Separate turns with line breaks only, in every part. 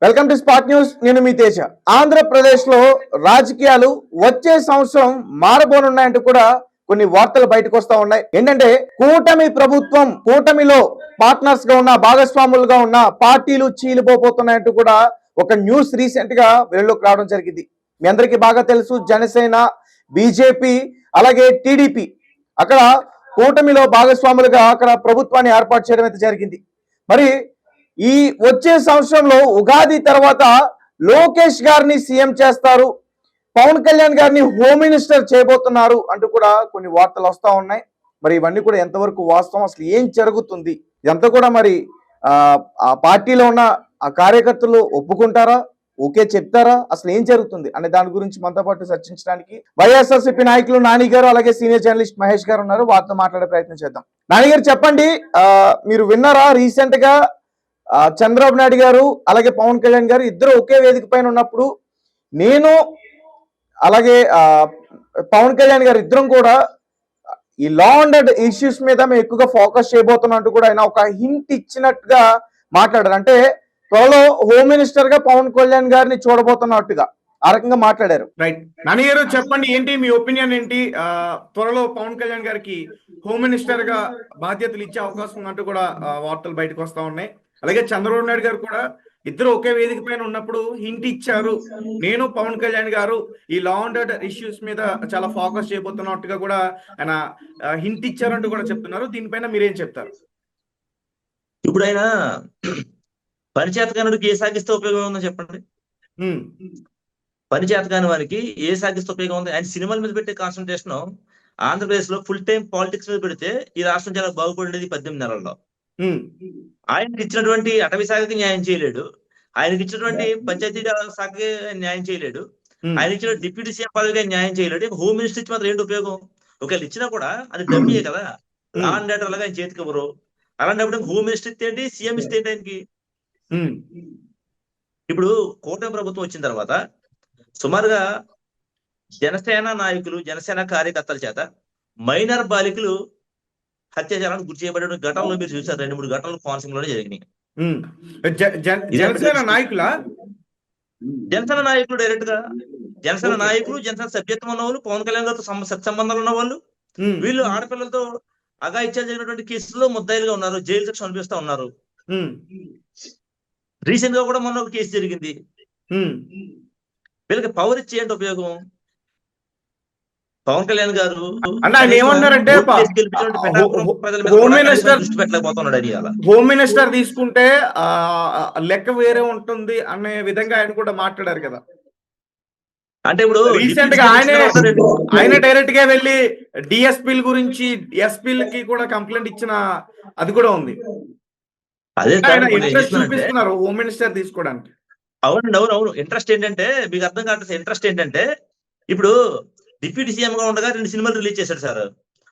Welcome to spot news. నేను మీ తేజ. ఆంధ్రప్రదేశ్ లో రాజకీయాలు వచ్చే సంవత్సరం మారబోనున్నాయంటూ కూడా కొన్ని వార్తలు బయటకు వస్తా ఉన్నాయి. ఏంటంటే కూటమి ప్రభుత్వం, కూటమిలో పార్ట్నర్స్ గా ఉన్న, భాగస్వాములుగా ఉన్న పార్టీలు చీలిపోతున్నాయంటూ కూడా ఒక న్యూస్ రీసెంట్ గా వెలుగులోకి రావడం జరిగింది. మీ అందరికీ బాగా తెలుసు, జనసేన, బీజేపీ అలాగే టీడీపీ అక్కడ కూటమిలో భాగస్వాములుగా అక్కడ ప్రభుత్వాన్ని ఏర్పాటు చేయడం అయితే జరిగింది. మరి ఈ వచ్చే సంవత్సరంలో ఉగాది తర్వాత లోకేష్ గారిని సీఎం చేస్తారు, పవన్ కళ్యాణ్ గారిని హోమ్ మినిస్టర్ చేయబోతున్నారు అంటూ కూడా కొన్ని వార్తలు వస్తా ఉన్నాయి. మరి ఇవన్నీ కూడా ఎంతవరకు వాస్తవం, అసలు ఏం జరుగుతుంది, ఇదంతా కూడా మరి ఆ పార్టీలో ఉన్న ఆ కార్యకర్తలు ఒప్పుకుంటారా, ఓకే చెప్తారా, అసలు ఏం జరుగుతుంది అనే దాని గురించి మనతో పాటు చర్చించడానికి వైఎస్ఆర్సీపీ నాయకులు నాని గారు అలాగే సీనియర్ జర్నలిస్ట్ మహేష్ గారు ఉన్నారు. వారితో మాట్లాడే ప్రయత్నం చేద్దాం. నాని గారు చెప్పండి, మీరు విన్నారా రీసెంట్ గా చంద్రబాబు నాయుడు గారు అలాగే పవన్ కళ్యాణ్ గారు ఇద్దరు ఒకే వేదిక పైన ఉన్నప్పుడు నేను అలాగే పవన్ కళ్యాణ్ గారు ఇద్దరం కూడా ఈ లా అండ్ ఆర్డర్ ఇష్యూస్ మీద మేము ఎక్కువగా ఫోకస్ చేయబోతున్నట్టు కూడా ఆయన ఒక హింట్ ఇచ్చినట్టుగా మాట్లాడారు. అంటే త్వరలో హోమ్ మినిస్టర్ గా పవన్ కళ్యాణ్ గారిని చూడబోతున్నట్టుగా ఆ రకంగా మాట్లాడారు.
రైట్, నాని గారు చెప్పండి, ఏంటి మీ ఒపీనియన్ ఏంటి? త్వరలో పవన్ కళ్యాణ్ గారికి హోమ్ మినిస్టర్ గా బాధ్యతలు ఇచ్చే అవకాశం ఉన్నట్టు కూడా వార్తలు బయటకు వస్తా ఉన్నాయి. అలాగే చంద్రబాబు నాయుడు గారు కూడా ఇద్దరు ఒకే వేదిక పైన ఉన్నప్పుడు హింట్ ఇచ్చారు, నేను పవన్ కళ్యాణ్ గారు ఈ లా అండ్ ఆర్డర్ ఇష్యూస్ మీద చాలా ఫోకస్ చేయబోతున్నట్టుగా కూడా ఆయన హింట్ ఇచ్చారంటూ కూడా చెప్తున్నారు. దీనిపైన మీరేం చెప్తారు?
ఇప్పుడు ఆయన పరిచేతకానుడికి ఏ సాగిస్తే ఉపయోగం ఉందో చెప్పండి. పరిచేతకాని వారికి ఏ సాగిస్తే ఉపయోగం ఉంది? ఆయన సినిమాల మీద పెట్టే కాన్సన్ట్రేషన్ ఆంధ్రప్రదేశ్ లో ఫుల్ టైం పాలిటిక్స్ మీద పెడితే ఈ రాష్ట్రం చాలా బాగుపడేది 18 నెలల్లో. ఆయనకి ఇచ్చినటువంటి అటవీ శాఖకి న్యాయం చేయలేడు, ఆయనకి ఇచ్చినటువంటి పంచాయతీ శాఖకి న్యాయం చేయలేడు, ఆయన ఇచ్చిన డిప్యూటీ సీఎం పదవిగా న్యాయం చేయలేడు. హోమ్ మినిస్టర్ ఇచ్చి మాత్రం ఏంటి ఉపయోగం? ఒకవేళ ఇచ్చినా కూడా అది డమ్మీయే కదా, లా అండ్ ఆర్డర్ లాగా ఆయన చేతికి ఎవరు. అలాంటప్పుడు హోమ్ మినిస్టర్ ఇస్తే ఏంటి, సీఎం ఇస్తే ఏంటి ఆయనకి? ఇప్పుడు కూటమి ప్రభుత్వం వచ్చిన తర్వాత సుమారుగా జనసేన నాయకులు, జనసేన కార్యకర్తల చేత మైనర్ బాలికలు హత్యాచారానికి గురి చేయబడిన ఘటనలు మీరు చూసారు. 2-3 ఘటనలు కోనసీమలోనే జరిగినాయి.
జనసేన నాయకుల
జనసేన నాయకులు డైరెక్ట్ గా జనసేన నాయకులు, జనసేన సభ్యత్వం ఉన్న వాళ్ళు, పవన్ కళ్యాణ్ గారితో సత్సంబంధాలు ఉన్న వాళ్ళు, వీళ్ళు ఆడపిల్లలతో అఘాయిత్యాలు జరిగినటువంటి కేసుల్లో ముద్దాయిలుగా ఉన్నారు, జైలు శిక్ష అనిపిస్తా ఉన్నారు. రీసెంట్ గా కూడా మొన్న ఒక కేసు జరిగింది. వీళ్ళకి పవర్ ఇచ్చి ఏంటి ఉపయోగం? పవన్ కళ్యాణ్ గారు
ఏమన్నారంటే హోమ్ మినిస్టర్ తీసుకుంటే లెక్క వేరే ఉంటుంది అనే విధంగా ఆయన కూడా మాట్లాడారు కదా.
అంటే ఇప్పుడు
రీసెంట్ గా ఆయన డైరెక్ట్ గా వెళ్ళి డిఎస్పీల గురించి ఎస్పీలకి కూడా కంప్లైంట్ ఇచ్చిన అది కూడా ఉంది.
అదే
ఇంట్రెస్ట్ చూపిస్తున్నారు హోమ్ మినిస్టర్ తీసుకోవడానికి.
అవును. ఇంట్రెస్ట్ ఏంటంటే మీకు అర్థం కావట్లేదు. ఇంట్రెస్ట్ ఏంటంటే ఇప్పుడు డిప్యూటీ సీఎం గా ఉండగా 2 సినిమాలు రిలీజ్ చేశాడు సార్.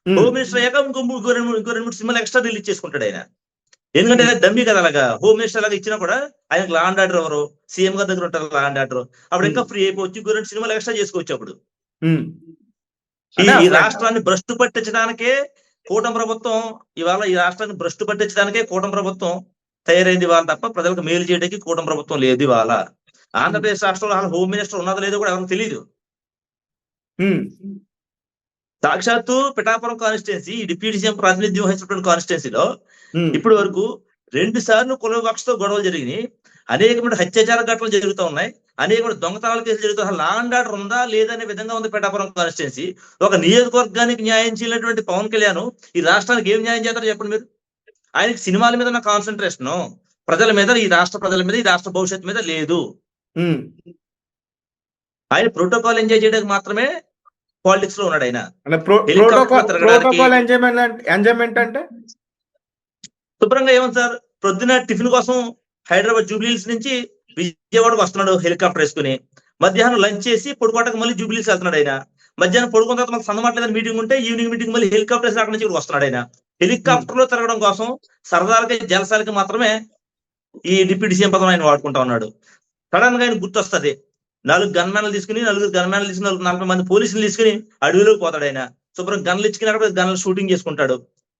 హోమ్ మినిస్టర్ అయ్యాక ఇంకో 2-3 సినిమాలు ఎక్స్ట్రా రిలీజ్ చేసుకుంటాడు ఆయన. ఎందుకంటే డమ్మీ కదా, అలాగా హోమ్ మినిస్టర్ లాగా ఇచ్చినా కూడా ఆయనకు లా అండ్ ఆర్డర్ ఎవరు, సీఎం గారి దగ్గర ఉంటారు లా అండ్ ఆర్డర్. అప్పుడు ఇంకా ఫ్రీ అయిపోవచ్చు, 2 సినిమాలు ఎక్స్ట్రా చేసుకోవచ్చు. అప్పుడు ఈ రాష్ట్రాన్ని భ్రష్టు పట్టించడానికే కూటమి ప్రభుత్వం ఇవాళ, ఈ రాష్ట్రాన్ని భ్రష్టు పట్టించడానికే కూటమి ప్రభుత్వం తయారైంది ఇవాళ తప్ప ప్రజలకు మేలు చేయడానికి కూటమి ప్రభుత్వం లేదు ఇవాళ. ఆంధ్రప్రదేశ్ రాష్ట్రంలో హోమ్ మినిస్టర్ ఉన్నదో లేదో కూడా ఎవరికి తెలియదు. సాక్షాత్తు పిఠాపురం కాన్స్టిట్యున్సీ, డిప్యూటీ సీఎం ప్రాతినిధ్యం వహించినటువంటి కాన్స్టిట్యున్సీలో ఇప్పటి వరకు 2 సార్లు కుల వివక్షతో గొడవలు జరిగినాయి, అనేకమైన హత్యాచార ఘటనలు జరుగుతూ ఉన్నాయి, అనేకమైన దొంగతనాల కేసులు జరుగుతాయి. లా అండ్ ఆర్డర్ ఉందా లేదనే విధంగా ఉంది పిఠాపురం కాన్స్టిట్యున్సీ. ఒక నియోజకవర్గానికి న్యాయం చేయనటువంటి పవన్ కళ్యాణ్ ఈ రాష్ట్రానికి ఏం న్యాయం చేస్తారో చెప్పండి మీరు. ఆయనకి సినిమాల మీద ఉన్న కాన్సన్ట్రేషన్ ప్రజల మీద, ఈ రాష్ట్ర ప్రజల మీద, ఈ రాష్ట్ర భవిష్యత్తు మీద లేదు. ఆయన ప్రోటోకాల్ ఎంజాయ్ చేయడానికి మాత్రమే పాలిటిక్స్ లో ఉన్నాడు. ఆయన
ఎంజాయ్మెంట్ అంటే
శుభ్రంగా ఏమన్నా సార్, పొద్దున టిఫిన్ కోసం హైదరాబాద్ జూబ్లీహిల్స్ నుంచి విజయవాడకు వస్తున్నాడు హెలికాప్టర్ వేసుకుని, మధ్యాహ్నం లంచ్ చేసి పడుకోవడానికి మళ్ళీ జూబ్లీహిల్స్ వెళ్తున్నాడు ఆయన. మధ్యాహ్నం పడుకున్న తర్వాత మనకు సన్నమాట్లేదని మీటింగ్ ఉంటే ఈవినింగ్ మీటింగ్ మళ్ళీ హెలికాప్టర్ అక్కడి నుంచి వస్తున్నాడు ఆయన. హెలికాప్టర్ లో తిరగడం కోసం, సరదాలకి జలసాలకి మాత్రమే ఈ డిప్యూటీ సీఎం పదం ఆయన వాడుకుంటా ఉన్నాడు. సడన్ గా ఆయన గుర్తొస్తుంది, 4 గన్మ్యాన్లు తీసుకుని, 40 మంది పోలీసులు తీసుకుని అడవిలోకి పోతాడు ఆయన. శుభ్రం గన్లు ఇచ్చుకుని అక్కడ గన్లు షూటింగ్ చేసుకుంటాడు,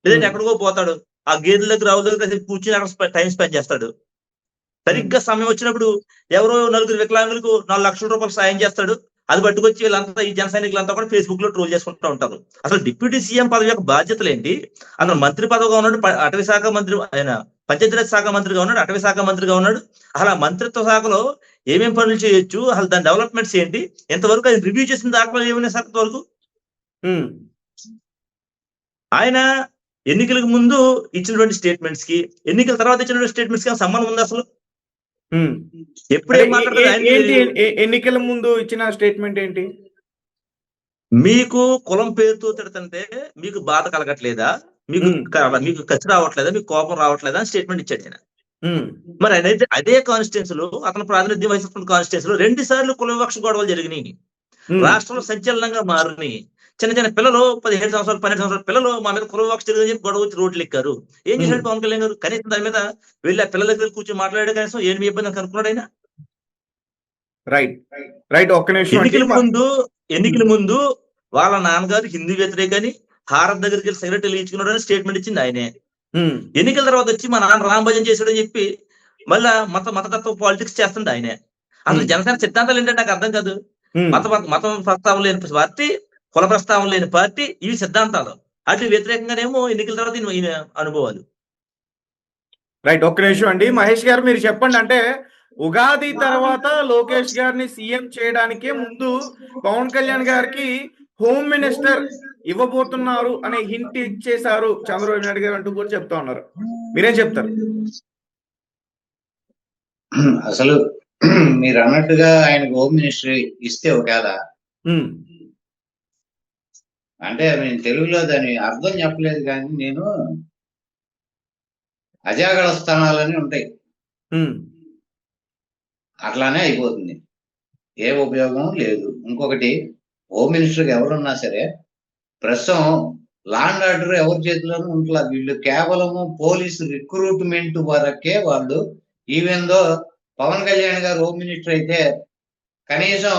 లేదంటే ఎక్కడికో పోతాడు, ఆ గేదెల దగ్గర, రావుల దగ్గర కూర్చుని అక్కడ టైం స్పెండ్ చేస్తాడు. సరిగ్గా సమయం వచ్చినప్పుడు ఎవరో నలుగురు వికలాంగులకు 4 లక్షల రూపాయలు సాయం చేస్తాడు. అది పట్టుకొచ్చి వీళ్ళంతా ఈ జన సైనికులంతా కూడా ఫేస్బుక్ లో ట్రోల్ చేసుకుంటూ ఉంటారు. అసలు డిప్యూటీ సీఎం పదవి యొక్క బాధ్యతలు ఏంటి? అతను మంత్రి పదవిగా ఉన్నాడు, అటవీ శాఖ మంత్రి, ఆయన పంచాయతీరాజ్ శాఖ మంత్రిగా ఉన్నాడు, అటవీ శాఖ మంత్రిగా ఉన్నాడు. అసలు ఆ మంత్రిత్వ శాఖలో ఏమేం పనులు చేయొచ్చు, అసలు దాని డెవలప్మెంట్స్ ఏంటి, ఎంతవరకు అది రివ్యూ చేసిన దాఖలు ఏమైనా శాఖ వరకు ఆయన ఎన్నికలకు ముందు ఇచ్చినటువంటి స్టేట్మెంట్స్ కి, ఎన్నికల తర్వాత ఇచ్చినటువంటి స్టేట్మెంట్స్ కి సంబంధం ఉంది అసలు? ఎప్పుడేం మాట్లాడతారు?
ఎన్నికల ముందు ఇచ్చిన స్టేట్మెంట్ ఏంటి?
మీకు కులం పేరుతో తిడుతుంటే మీకు బాధ కలగట్లేదా, మీకు మీకు కసి రావట్లేదా, మీకు కోపం రావట్లేదా అని స్టేట్మెంట్ ఇచ్చాడు ఆయన. మరి అనేది అదే కాన్స్టిట్యున్సీలో, అతను ప్రాతినిధ్యం వహిస్తున్న కాన్స్టిట్యున్సీలో 2 సార్లు కుల వివక్ష గొడవలు జరిగినాయి. రాష్ట్రంలో సంచలనంగా మారినాయి. చిన్న చిన్న పిల్లలు 15 సంవత్సరాలు 12 సంవత్సరాల పిల్లలు మా మీద కుల వివక్ష జరిగిందని చెప్పి గొడవ వచ్చి రోడ్లు ఎక్కారు. ఏం చేశాడు పవన్ కళ్యాణ్ గారు? కనీసం దాని మీద వెళ్ళి ఆ పిల్లల దగ్గర కూర్చొని మాట్లాడే కనీసం ఏమి ఇబ్బంది కనుక్కున్నాడు ఆయన?
రైట్ ఒక్క నిమిషం.
ఎన్నికల ముందు వాళ్ళ నాన్నగారు హిందూ వ్యతిరేకని హారత్ దగ్గరికి వెళ్ళి సిగరెట్ వెలిగించుకున్నాడు అని స్టేట్మెంట్ ఇచ్చింది ఆయనే. ఎన్నికల తర్వాత వచ్చి మా నాన్న రామ్ భజన్ చేశాడని చెప్పి మళ్ళా మతతత్వ పాలిటిక్స్ చేస్తుంది ఆయనే. అసలు జనసేన సిద్ధాంతాలు ఏంటంటే నాకు అర్థం కాదు. మతం ప్రస్తావన లేని పార్టీ, కుల ప్రస్తావన లేని పార్టీ, ఇవి సిద్ధాంతాలు. అటు వ్యతిరేకంగానేమో ఎన్నికల తర్వాత ఈయన అనుభవాలు.
రైట్ ఒక్క నిమిషం అండి. మహేష్ గారు మీరు చెప్పండి. అంటే ఉగాది తర్వాత లోకేష్ గారిని సీఎం చేయడానికే ముందు పవన్ కళ్యాణ్ గారికి హోమ్ మినిస్టర్ ఇవ్వబోతున్నారు అనే హింట్ ఇచ్చేశారు చంద్రబాబు నాయుడు గారు అంటూ కూడా చెప్తా ఉన్నారు. మీరేం చెప్తారు?
అసలు మీరు అన్నట్టుగా ఆయనకు హోమ్ మినిస్టర్ ఇస్తే ఒకవేళ, అంటే నేను తెలుగులో దాని అర్థం చెప్పలేదు కానీ, నేను అజాగళ స్థానాలని ఉంటాయి, అట్లానే అయిపోతుంది, ఏ ఉపయోగం లేదు. ఇంకొకటి, హోమ్ మినిస్టర్కి ఎవరున్నా సరే ప్రస్తుతం లా అండ్ ఆర్డర్ ఎవరి చేతిలోనూ ఉంటలేదు. వీళ్ళు కేవలము పోలీసు రిక్రూట్మెంట్ వరకే వాళ్ళు. ఈవెన్ దో పవన్ కళ్యాణ్ గారు హోమ్ మినిస్టర్ అయితే కనీసం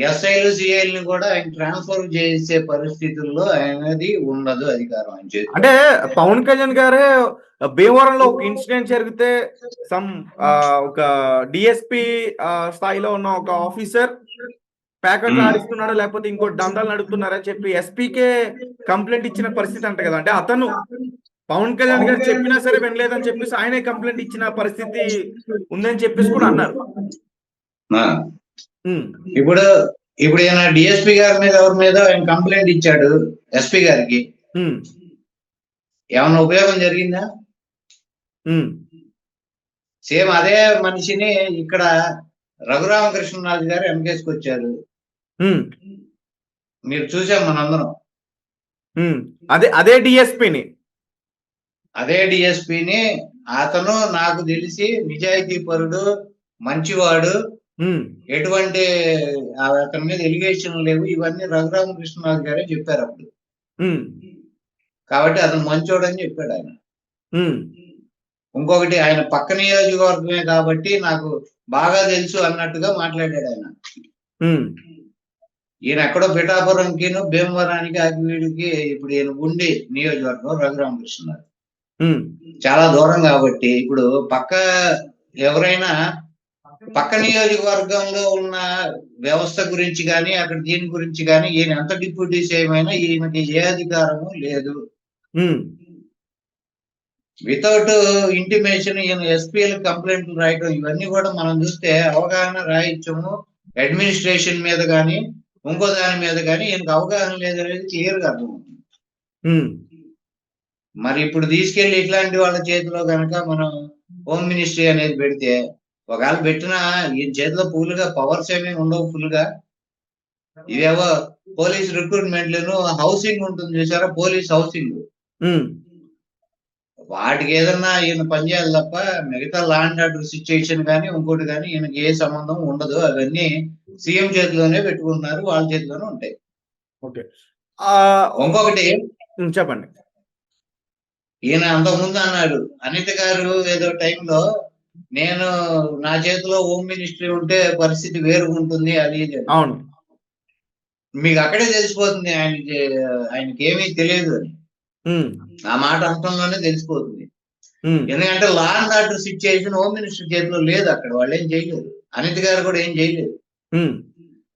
ఎస్ఐలు సిఐల్ని కూడా ఆయన ట్రాన్స్ఫర్ చేసే పరిస్థితుల్లో ఆయనది ఉండదు అధికారం ఆయన చేతి.
అంటే పవన్ కళ్యాణ్ గారే భీమవరంలో ఒక ఇన్సిడెంట్ జరిగితే ఒక డిఎస్పి స్థాయిలో ఉన్న ఒక ఆఫీసర్ ప్యాకెట్లు ఆడిస్తున్నాడు, లేకపోతే ఇంకో దందాలు నడుపుతున్నారని చెప్పి ఎస్పీకే కంప్లైంట్ ఇచ్చిన పరిస్థితి అంట కదా. అంటే అతను పవన్ కళ్యాణ్ గారు చెప్పినా సరే వినలేదని చెప్పేసి ఆయనే కంప్లైంట్ ఇచ్చిన పరిస్థితి ఉందని చెప్పేసి కూడా అన్నారు.
ఇప్పుడు ఈయన డిఎస్పీ గారి మీద ఎవరి మీద ఆయన కంప్లైంట్ ఇచ్చాడు ఎస్పీ గారికి, ఏమన్నా ఉపయోగం జరిగిందా? సేమ్ అదే మనిషిని ఇక్కడ రఘురామకృష్ణరాజు గారు ఎంకేసుకు వచ్చారు, మీరు చూసాం మనందరం.
అదే డిఎస్పీని
అతను నాకు తెలిసి నిజాయితీ పరుడు, మంచివాడు, ఎటువంటి అతని మీద ఎలిగేషన్ లేవు, ఇవన్నీ రఘురామకృష్ణరాజు గారే చెప్పారు అప్పుడు. కాబట్టి అతను మంచోడని చెప్పాడు ఆయన. ఇంకొకటి, ఆయన పక్క నియోజకవర్గమే కాబట్టి నాకు బాగా తెలుసు అన్నట్టుగా మాట్లాడాడు ఆయన. ఈయన ఎక్కడో పిఠాపురంకి భీమవరానికి అగ్నిడికి ఇప్పుడు ఈయన ఉండి నియోజకవర్గం రఘురామకృష్ణరాజు చాలా దూరం కాబట్టి ఇప్పుడు ఎవరైనా పక్క నియోజకవర్గంలో ఉన్న వ్యవస్థ గురించి కానీ అక్కడ దీని గురించి కానీ ఈయన ఎంత డిప్యూటీ సీఎం అయినా ఈయనకి ఏ అధికారము లేదు. వితౌట్ ఇంటిమేషన్ ఈయన ఎస్పీఎల్ కంప్లైంట్లు రాయటం, ఇవన్నీ కూడా మనం చూస్తే అవగాహన రాహిత్యము అడ్మినిస్ట్రేషన్ మీద కానీ ఇంకో దాని మీద కానీ ఈయనకు అవగాహన లేదనేది క్లియర్ గా అర్థమవుతుంది. మరి ఇప్పుడు తీసుకెళ్లి ఇట్లాంటి వాళ్ళ చేతిలో కనుక మనం హోమ్ మినిస్ట్రీ అనేది పెడితే, ఒకవేళ పెట్టినా ఈయన చేతిలో ఫుల్గా పవర్స్ ఏమీ ఉండవు. ఫుల్గా ఇవేవో పోలీస్ రిక్రూట్మెంట్లను, హౌసింగ్ ఉంటుంది చూసారా, పోలీస్ హౌసింగ్, వాటికి ఏదన్నా ఈయన పనిచేయాలి తప్ప మిగతా లా అండ్ ఆర్డర్ సిచ్యుయేషన్ కానీ ఇంకోటి కానీ ఈయనకి ఏ సంబంధం ఉండదు. అవన్నీ సీఎం చేతిలోనే పెట్టుకుంటున్నారు, వాళ్ళ చేతిలోనే ఉంటాయి. ఇంకొకటి
చెప్పండి,
ఈయన అంతకుముందు అన్నాడు అనిత గారు ఏదో టైంలో, నేను నా చేతిలో హోమ్ మినిస్ట్రీ ఉంటే పరిస్థితి వేరుగుంటుంది అది ఇది.
అవును,
మీకు అక్కడే తెలిసిపోతుంది ఆయనకి ఏమీ తెలియదు అని. ఆ మాట అంతంలోనే తెలిసిపోతుంది. ఎందుకంటే law and order situation home minister చేతిలో లేదు. అక్కడ వాళ్ళు ఏం చేయలేదు. అనిత్ గారు కూడా ఏం చేయలేదు.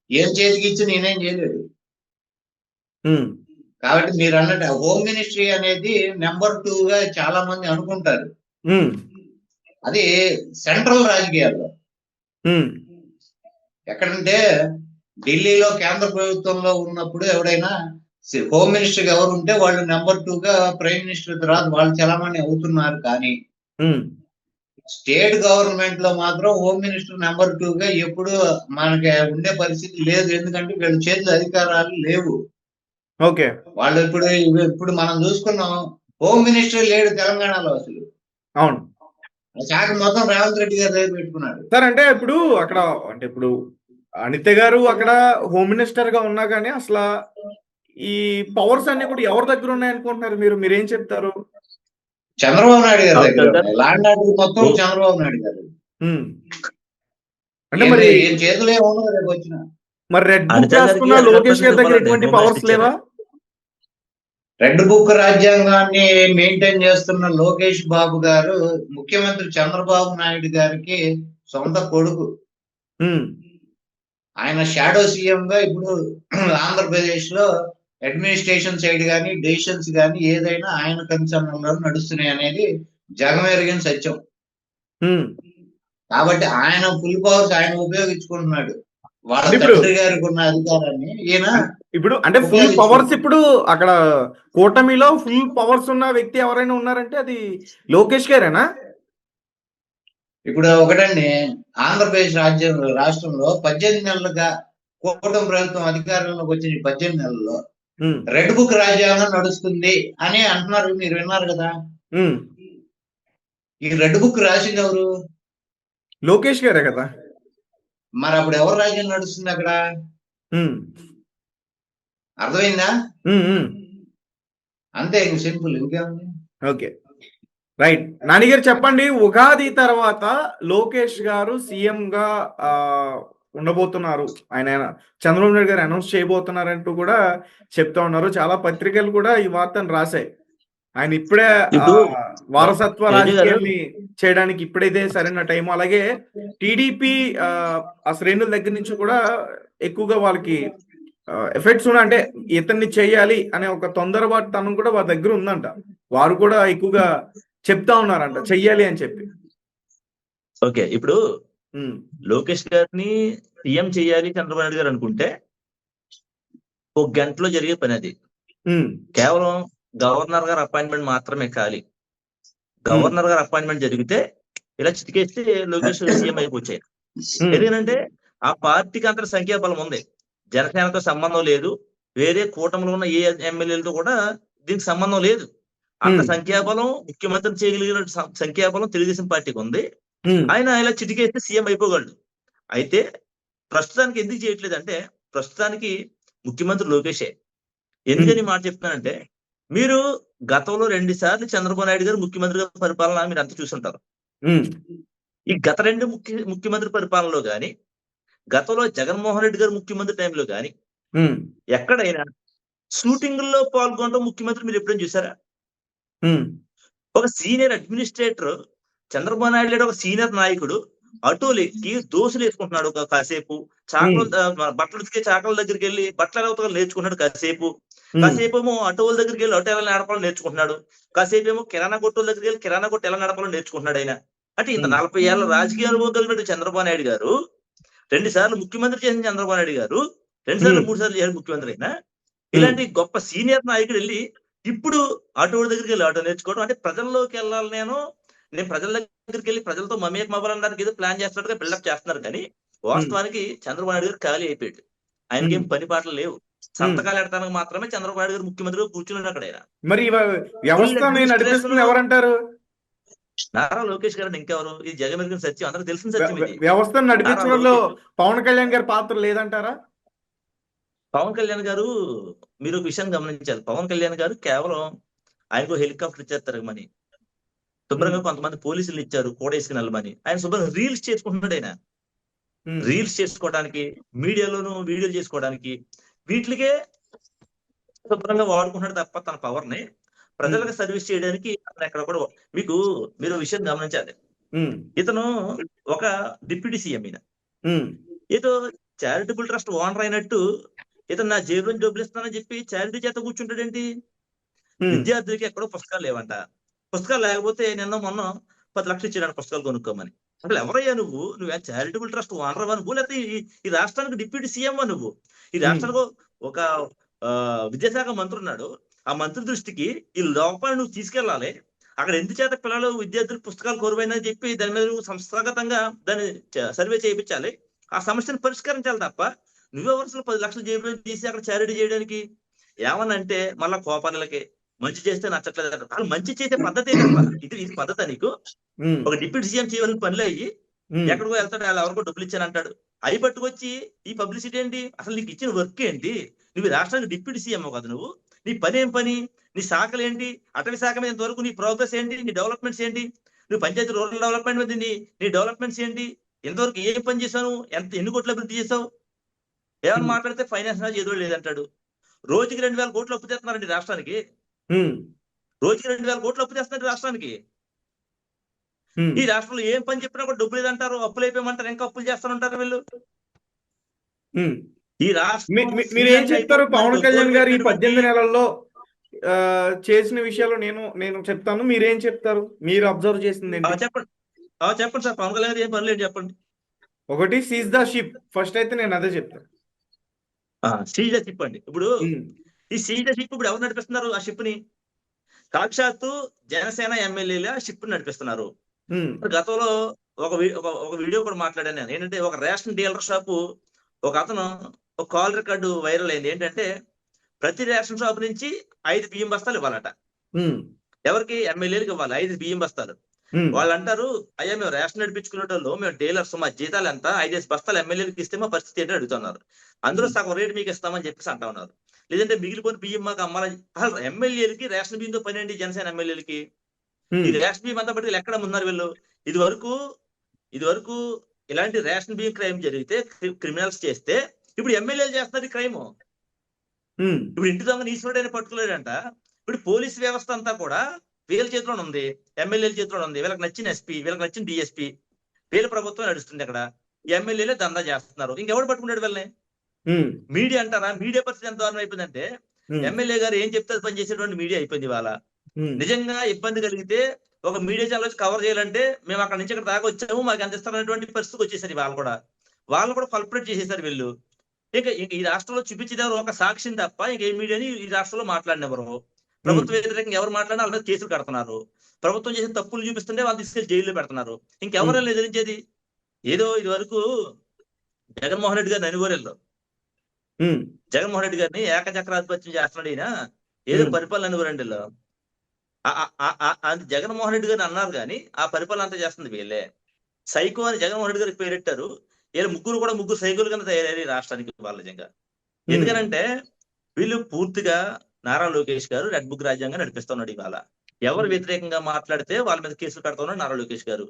ఏం చేతికి ఇచ్చి నేనేం చేయలేదు. కాబట్టి మీరు అన్నట్టు హోమ్ మినిస్ట్రీ అనేది నెంబర్ 2 గా చాలా మంది అనుకుంటారు. అది సెంట్రల్ రాజకీయాల్లో. ఎక్కడంటే ఢిల్లీలో కేంద్ర ప్రభుత్వంలో ఉన్నప్పుడు ఎవడైనా హోమ్ మినిస్టర్ ఎవరు ఉంటే వాళ్ళు నెంబర్ 2 గా ప్రైమ్ మినిస్టర్ తర్వాత వాళ్ళు చలామణి అవుతున్నారు. కానీ స్టేట్ గవర్నమెంట్ లో మాత్రం హోమ్ మినిస్టర్ నెంబర్ 2 గా ఎప్పుడు మనకి ఉండే పరిస్థితి లేదు. ఎందుకంటే వీళ్ళ చేతుల అధికారాలు లేవు.
ఓకే,
వాళ్ళు ఇప్పుడు మనం చూసుకున్నాం, హోమ్ మినిస్టర్ లేడు తెలంగాణలో అసలు.
అవును
ఆ శాఖ మొత్తం రేవంత్ రెడ్డి గారు దగ్గర పెట్టుకున్నాడు.
సార్. అంటే ఇప్పుడు అనిత గారు అక్కడ హోమ్ మినిస్టర్ గా ఉన్నా కానీ అసలు ఈ పవర్స్ అన్ని కూడా ఎవరి దగ్గర ఉన్నాయనుకుంటున్నారు మీరేం చెప్తారు?
చంద్రబాబు నాయుడు గారి దగ్గర ఉన్నాయి. ల్యాండ్ ఆర్డర్ మొత్తం చంద్రబాబు నాయుడు గారు.
అంటే మరి
ఏం చేతులు ఏముండదు రేపు వచ్చిన.
మరి రెడ్ బుక్ రాసుకున్న లోకేష్ గారి దగ్గర ఎటువంటి పవర్స్ లేవా?
రెడ్ బుక్ రాజ్యాంగాన్ని మెయింటైన్ చేస్తున్న లోకేష్ బాబు గారు ముఖ్యమంత్రి చంద్రబాబు నాయుడు గారికి సొంత కొడుకు. ఆయన షాడో సీఎం గా ఇప్పుడు ఆంధ్రప్రదేశ్ లో అడ్మినిస్ట్రేషన్ సైడ్ కానీ డెసిషన్స్ కానీ ఏదైనా ఆయన కన్సర్న్ లో నడుస్తున్నాయి అనేది జగమెరిగిన సత్యం. కాబట్టి ఆయన ఫుల్ పవర్స్ ఆయన ఉపయోగించుకుంటున్నాడు. వాళ్ళ తండ్రి గారికి ఉన్న అధికారాన్ని ఈయన
ఇప్పుడు అంటే ఫుల్ పవర్స్ ఇప్పుడు అక్కడ కూటమిలో ఫుల్ పవర్స్ ఉన్న వ్యక్తి ఎవరైనా ఉన్నారంటే అది లోకేష్ గారేనా?
ఇప్పుడు ఒకటండి, ఆంధ్రప్రదేశ్ రాష్ట్రంలో 18 నెలలుగా కూటమి ప్రభుత్వం అధికారంలోకి వచ్చిన 18 నెలల్లో రెడ్ బుక్ రాజ్యాంగం నడుస్తుంది అని అంటున్నారు. మీరు విన్నారు కదా. ఈ రెడ్ బుక్ రాసింది ఎవరు?
లోకేష్ గారే కదా.
మరి అప్పుడు ఎవరు రాజ్యం నడుస్తుంది అక్కడ? అర్థమైందా? అంతే, సింపుల్. ఇంకేముంది?
Okay, right. నాని గారు చెప్పండి, ఉగాది తర్వాత లోకేష్ గారు సీఎం గా ఉండబోతున్నారు, ఆయన చంద్రబాబు నాయుడు గారు అనౌన్స్ చేయబోతున్నారంటూ కూడా చెప్తా ఉన్నారు. చాలా పత్రికలు కూడా ఈ వార్తను రాశాయి. ఆయన ఇప్పుడే వారసత్వ రాజకీయాల్ని చేయడానికి ఇప్పుడైతే సరైన టైం. అలాగే టీడీపీ ఆ శ్రేణుల దగ్గర నుంచి కూడా ఎక్కువగా వాళ్ళకి ఎఫెక్ట్స్ ఉన్నాయి. అంటే ఇతన్ని చేయాలి అనే ఒక తొందరపాటు తనం కూడా వారి దగ్గర ఉందంట. వారు కూడా ఎక్కువగా చెప్తా ఉన్నారంట చెయ్యాలి అని చెప్పి.
ఓకే, ఇప్పుడు లోకేష్ గారిని సీఎం చేయాలి చంద్రబాబు నాయుడు గారు అనుకుంటే ఒక గంటలో జరిగే పని అది. కేవలం గవర్నర్ గారు అపాయింట్మెంట్ మాత్రమే ఖాళీ. గవర్నర్ గారు అపాయింట్మెంట్ జరిగితే ఇలా చిటికేస్తే లోకేష్ సీఎం అయిపోయాయి. ఎందుకంటే ఆ పార్టీకి అంత సంఖ్యాబలం ఉంది. జనసేనతో సంబంధం లేదు, వేరే కూటమిలో ఉన్న ఏ ఎమ్మెల్యేలతో కూడా దీనికి సంబంధం లేదు. అంత సంఖ్యాబలం, ముఖ్యమంత్రిని చేయగలిగిన సంఖ్యాబలం తెలుగుదేశం పార్టీకి ఉంది. ఆయన ఇలా చిటికేస్తే సీఎం అయిపోగలడు. అయితే ప్రస్తుతానికి ఎందుకు చేయట్లేదు అంటే, ప్రస్తుతానికి ముఖ్యమంత్రి లోకేషే. ఎందుకని మాట చెప్తున్నానంటే, మీరు గతంలో 2 సార్లు చంద్రబాబు నాయుడు గారు ముఖ్యమంత్రిగా పరిపాలన మీరు అంతా చూసుంటారు. ఈ గత 2 ముఖ్యమంత్రి పరిపాలనలో గాని, గతంలో జగన్మోహన్ రెడ్డి గారు ముఖ్యమంత్రి టైంలో గాని ఎక్కడైనా షూటింగ్ లో పాల్గొనడం ముఖ్యమంత్రి మీరు ఎప్పుడైనా చూసారా? ఒక సీనియర్ అడ్మినిస్ట్రేటర్ చంద్రబాబు నాయుడు గారు, ఒక సీనియర్ నాయకుడు అటోలు ఎక్కి దోశలు వేసుకుంటున్నాడు కాసేపు. బట్టలు ఉతికే చాకల దగ్గరికి వెళ్ళి బట్టల ఉతకలు నేర్చుకున్నాడు కాసేపు ఏమో ఆటోల దగ్గరికి వెళ్ళి ఆటో ఎలా నడపాలో నేర్చుకుంటున్నాడు. కాసేపు ఏమో కిరాణా కొట్టుల దగ్గరికి వెళ్ళి కిరాణా కొట్టు ఎలా నడపాలో నేర్చుకుంటున్నాడు ఆయన. అంటే ఇంత 40 ఏళ్ల రాజకీయ అనుభవం కలిగినట్టు చంద్రబాబు నాయుడు గారు 2 సార్లు ముఖ్యమంత్రి చేసిన చంద్రబాబు నాయుడు గారు 2 సార్లు 3 సార్లు చేసిన ముఖ్యమంత్రి అయినా ఇలాంటి గొప్ప సీనియర్ నాయకుడు వెళ్ళి ఇప్పుడు ఆటో దగ్గరికి వెళ్ళి ఆటో నేర్చుకోవడం అంటే ప్రజల్లోకి వెళ్ళాలి. నేను ప్రజల దగ్గరికి వెళ్ళి ప్రజలతో మమేకం అవ్వాలనడానికి ఏదో ప్లాన్ చేస్తున్నట్టుగా బిల్డప్ చేస్తున్నారు. కానీ వాస్తవానికి చంద్రబాబు నాయుడు గారు ఖాళీ అయిపోయాడు. ఆయనకి ఏం పని పాటలు లేవు. సంతకాలు ఎడతానికి మాత్రమే చంద్రబాబు నాయుడు గారు ముఖ్యమంత్రిగా కూర్చున్నాడు అక్కడ. ఆయన
మరి వ్యవస్థ నడిపిస్తుంది ఎవరంటారు?
నారా లోకేష్ గారు. ఇంకెవరు? ఈ జగమెరిగిన సత్యం, అందరికి తెలిసిన సత్యం.
వ్యవస్థను నడిపించడంలో పవన్ కళ్యాణ్ గారి పాత్ర లేదంటారా?
పవన్ కళ్యాణ్ గారు, మీరు ఒక విషయం గమనించాలి. పవన్ కళ్యాణ్ గారు కేవలం ఆయనకు హెలికాప్టర్ ఇచ్చేస్తారు మని, శుభ్రంగా కొంతమంది పోలీసులు ఇచ్చారు కూడా వేసుకుని వెళ్ళమని. ఆయన శుభ్రంగా రీల్స్ చేసుకుంటున్నాడు. ఆయన రీల్స్ చేసుకోవడానికి, మీడియాలోనూ వీడియోలు చేసుకోవడానికి, వీటికే శుభ్రంగా వాడుకుంటున్నాడు తప్ప తన పవర్ ని ప్రజలకు సర్వీస్ చేయడానికి అతను ఎక్కడ కూడా మీరు విషయం గమనించాలి. ఇతను ఒక డిప్యూటీ సీఎం ఈయన. ఏదో చారిటబుల్ ట్రస్ట్ ఓనర్ అయినట్టు ఇతను నా జేబులో డబ్బులు ఇస్తానని చెప్పి చారిటీ చేత కూర్చుంటాడేంటి? విద్యార్థులకి ఎక్కడో పుస్తకాలు లేవంట. పుస్తకాలు లేకపోతే నిన్న మొన్న 10 లక్షలు ఇచ్చాడు పుస్తకాలు కొనుక్కోమని. అసలు ఎవరయ్యా నువ్వు చారిటబుల్ ట్రస్ట్ ఓనర్ నువ్వు, లేకపోతే ఈ రాష్ట్రానికి డిప్యూటీ సీఎం నువ్వు? ఈ రాష్ట్రానికి ఒక విద్యాశాఖ మంత్రి ఉన్నాడు. ఆ మంత్రి దృష్టికి ఈ లోపాన్ని నువ్వు తీసుకెళ్లాలి. అక్కడ ఎందుచేత పిల్లలు విద్యార్థులు పుస్తకాలు కొరువైందని చెప్పి దాని మీద నువ్వు సంస్థాగతంగా దాన్ని సర్వే చేయించాలి. ఆ సమస్యను పరిష్కరించాలి తప్ప నువ్వెవరు 10 లక్షలు జేబులో తీసి అక్కడ చారిటీ చేయడానికి? ఏమనంటే మళ్ళా కోపాలకి మంచి చేస్తే నచ్చట్లేదు. వాళ్ళు మంచి చేసే పద్ధతి ఇది పద్ధతి నీకు? ఒక డిప్యూటీ సీఎం చేయవలసిన పనులు అయ్యి ఎక్కడికో వెళ్తాడు, వాళ్ళు ఎవరికో డబ్బులు ఇచ్చానంటాడు. అవి పట్టుకొచ్చి ఈ పబ్లిసిటీ ఏంటి? అసలు నీకు ఇచ్చిన వర్క్ ఏంటి? నువ్వు రాష్ట్రానికి డిప్యూటీ సీఎం కదా నువ్వు? నీ పని ఏం పని? నీ శాఖలు ఏంటి? అటవీ శాఖ మీద ఇంతవరకు నీ ప్రోగ్రెస్ ఏంటి? నీ డెవలప్మెంట్స్ ఏంటి? నువ్వు పంచాయతీ రూరల్ డెవలప్మెంట్ మీద నీ డెవలప్మెంట్స్ ఏంటి? ఎంతవరకు ఏం పని చేశావు? ఎన్ని కోట్ల అభివృద్ధి చేసావు? ఏమన్నా మాట్లాడితే ఫైనాన్స్ ఏదో లేదంటాడు. రోజుకి 2,000 కోట్లు అప్పు చేస్తున్నారండి రాష్ట్రానికి. రోజుకి 2,000 కోట్లు అప్పు చేస్తున్నారు రాష్ట్రానికి. ఈ రాష్ట్రంలో ఏం పని చెప్పినా కూడా డబ్బులు లేదంటారు, అప్పులు అయిపోయమంటారు, ఇంకా అప్పులు చేస్తానంటారు వీళ్ళు. ఈ రాష్ట్రం
మీరేం చెప్తారు? పవన్ కళ్యాణ్ గారు ఈ 18 నెలల్లో చేసిన విషయాలు నేను చెప్తాను, మీరేం చెప్తారు? మీరు అబ్జర్వ్ చేసింది
చెప్పండి సార్. పవన్ కళ్యాణ్ గారు ఏం పని లేదు చెప్పండి.
ఒకటి సీజ్ ద షిప్. ఫస్ట్ అయితే నేను అదే చెప్తాను.
సీజ్ ద షిప్ అండి. ఇప్పుడు ఈ సీజ్ ద షిప్ ఇప్పుడు ఎవరు నడిపిస్తున్నారు? ఆ షిప్ ని సాక్షాత్తు జనసేన ఎమ్మెల్యేలు ఆ షిప్ నడిపిస్తున్నారు. గతంలో ఒక వీడియో కూడా మాట్లాడాను నేను. ఏంటంటే ఒక రేషన్ డీలర్ షాపు ఒక అతను ఒక కాల్ రికార్డు వైరల్ అయింది. ఏంటంటే ప్రతి రేషన్ షాప్ నుంచి 5 బియ్యం బస్తాలు ఇవ్వాలట. ఎవరికి? ఎమ్మెల్యేలకు ఇవ్వాలి 5 బియ్యం బస్తాలు. వాళ్ళు అంటారు, అయ్యా మేము రేషన్ నడిపించుకునేటోళ్ళు, మేము డీలర్స్, మా జీతాలు ఎంత, 5 బస్తాలు ఎమ్మెల్యేలకు ఇస్తే మా పరిస్థితి ఏంటో అడుగుతున్నారు. అందులో సగం రేటు మీకు ఇస్తామని చెప్పేసి అంటా ఉన్నారు. లేదంటే మిగిలిపోయిన బియ్యం మాకు అమ్మాలని. అసలు ఎమ్మెల్యేలకి రేషన్ బియ్యంతో పని అండి జనసేన ఎమ్మెల్యేలకి? ఈ రేషన్ బియ్యం అంతా బట్టి ఎక్కడ ఉన్నారు వీళ్ళు? ఇది వరకు ఇలాంటి రేషన్ బియ్యం క్రైమ్ జరిగితే, క్రిమినల్స్ చేస్తే, ఇప్పుడు ఎమ్మెల్యేలు చేస్తున్నారు ఈ క్రైమ్. ఇప్పుడు ఇంటి దొంగ ఈశ్వరుడైనా పట్టుకోలేడంట. ఇప్పుడు పోలీస్ వ్యవస్థ అంతా కూడా వీళ్ళ చేతిలోనే ఉంది, ఎమ్మెల్యేల చేతిలోనే ఉంది. వీళ్ళకి నచ్చిన ఎస్పీ, వీళ్ళకి నచ్చిన డిఎస్పీ, వీళ్ళ ప్రభుత్వం నడుస్తుంది. అక్కడ ఎమ్మెల్యేలే దందా చేస్తున్నారు. ఇంకెవడు పట్టుకున్నాడు వీళ్ళని? మీడియా అంటారా? మీడియా పరిస్థితి ఎంత దారుణం అయిపోయిందంటే ఎమ్మెల్యే గారు ఏం చెప్తే పని చేసేటువంటి మీడియా అయిపోయింది ఇవాళ. నిజంగా ఇబ్బంది కలిగితే ఒక మీడియా ఛానల్ కవర్ చేయాలంటే మేము అక్కడ నుంచి ఇక్కడ దాకా వచ్చాము, మాకు ఎంత ఇస్తారనేటువంటి పరిస్థితికి వచ్చేసరి వాళ్ళు కూడా కల్పరేట్ చేసేసారు వీళ్ళు. ఇంకా ఈ రాష్ట్రంలో చూపించేదారు ఒక సాక్షిని తప్ప ఇంకే మీడియాని ఈ రాష్ట్రంలో మాట్లాడినెవరు? ప్రభుత్వ వ్యతిరేకంగా ఎవరు మాట్లాడినా వాళ్ళ మీద కేసులు కడుతున్నారు. ప్రభుత్వం చేసే తప్పులు చూపిస్తుంటే వాళ్ళు తీసుకెళ్లి జైల్లో పెడుతున్నారు. ఇంకెవరైనా ఎదిరించేది? ఏదో ఇది వరకు జగన్మోహన్ రెడ్డి గారిని అనుకోరేళ్ళు. జగన్మోహన్ రెడ్డి గారిని ఏకచక్రాధిపత్యం చేస్తున్నాడు ఈయన, ఏదో పరిపాలన అనుకోరండి. జగన్మోహన్ రెడ్డి గారిని అన్నారు కానీ ఆ పరిపాలన అంతా చేస్తుంది వీళ్ళే. సైకో అని జగన్మోహన్ రెడ్డి గారికి పేరెట్టారు. వీళ్ళు ముగ్గురు సైకోలు కింద తయారయ్యారు ఈ రాష్ట్రానికి వాళ్ళ నిజంగా. ఎందుకనంటే వీళ్ళు పూర్తిగా నారా లోకేష్ గారు రెడ్ బుక్ రాజ్యాంగం నడిపిస్తున్నాడు. ఇవాళ ఎవరు వ్యతిరేకంగా మాట్లాడితే వాళ్ళ మీద కేసులు కడుతున్నాడు నారా లోకేష్ గారు.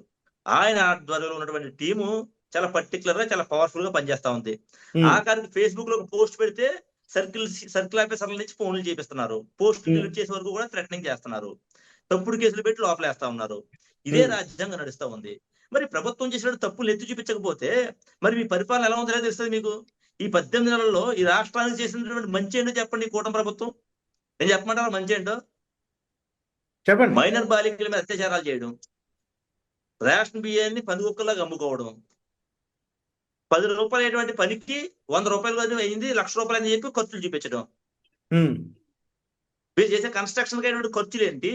ఆయన ఆధ్వర్యంలో ఉన్నటువంటి టీము చాలా పర్టికులర్ గా, చాలా పవర్ఫుల్ గా పనిచేస్తా ఉంది. ఆఖరికి ఫేస్బుక్ లో ఒక పోస్ట్ పెడితే సర్కిల్ ఆఫీసర్ల నుంచి ఫోన్లు చేపిస్తున్నారు. పోస్ట్ డిలీట్ చేసే వరకు కూడా థ్రెటనింగ్ చేస్తున్నారు. తప్పుడు కేసులు పెట్టి లోపలేస్తా ఉన్నారు. ఇదే రాజ్యాంగం నడుస్తా ఉంది. మరి ప్రభుత్వం చేసినట్టు తప్పులు ఎత్తి చూపించకపోతే మరి మీ పరిపాలన ఎలా ఉందో తెలుస్తుంది మీకు. ఈ 18 నెలల్లో ఈ రాష్ట్రానికి చేసినటువంటి మంచి ఏంటో చెప్పండి. ఈ కూటమి ప్రభుత్వం నేను చెప్పమంటారా మంచి ఏంటో?
చెప్పండి.
మైనర్ బాలికల మీద అత్యాచారాలు చేయడం, రేషన్ బియ్యాన్ని పందుకొక్కలాగా అమ్ముకోవడం, 10 రూపాయలు పనికి 100 రూపాయలు అయింది, 1,00,000 రూపాయలు అని చెప్పి ఖర్చులు చూపించడం. వీళ్ళు చేసే కన్స్ట్రక్షన్ అయినటువంటి ఖర్చులు ఏంటి,